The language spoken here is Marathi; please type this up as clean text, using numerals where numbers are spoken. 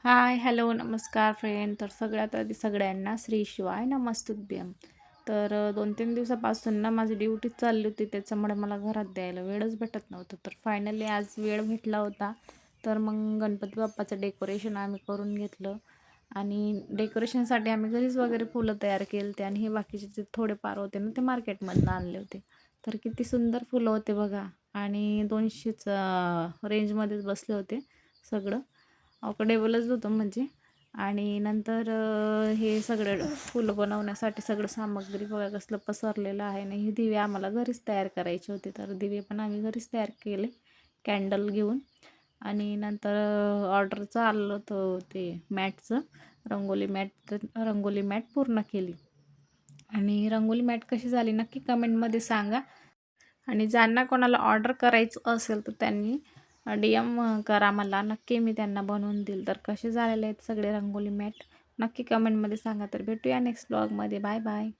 हाय, हॅलो, नमस्कार फ्रेंड. तर सगळ्यात आधी सगळ्यांना श्री शिवाय नमस्तुभ्यम. तर 2-3 दिवसापासून ना माझी ड्युटी चालली होती, त्याच्यामुळे मला घरात द्यायला वेळच भेटत नव्हतं. तर फायनली आज वेळ भेटला होता. तर मग गणपती बाप्पाचं डेकोरेशन आम्ही करून घेतलं आणि डेकोरेशनसाठी आम्ही घरीच वगैरे फुलं तयार केली होते आणि हे बाकीचे जे थोडेफार होते ना ते मार्केटमधून आणले होते. तर किती सुंदर फुलं होते बघा आणि 200च रेंजमध्येच बसले होते सगळं. अफोर्डेबलच होतं म्हणजे. आणि नंतर हे सगळं फुलं बनवण्यासाठी सगळं सामग्री बघा कसलं पसरलेलं आहे ना. हे दिवे आम्हाला घरीच तयार करायचे होते, तर दिवे पण आम्ही घरीच तयार केले कॅन्डल घेऊन. आणि नंतर ऑर्डरचं आलं होतं ते मॅटचं, रंगोली मॅट पूर्ण केली. आणि रंगोली मॅट कशी झाली नक्की कमेंटमध्ये सांगा. आणि ज्यांना कोणाला ऑर्डर करायचं असेल तर त्यांनी DM करा मला, नक्की मी त्यांना बनवून देईल. तर कसे झालेले आहेत सगळे रंगोली मॅट नक्की कमेंटमध्ये सांगा. तर भेटूया नेक्स्ट ब्लॉगमध्ये. Bye bye.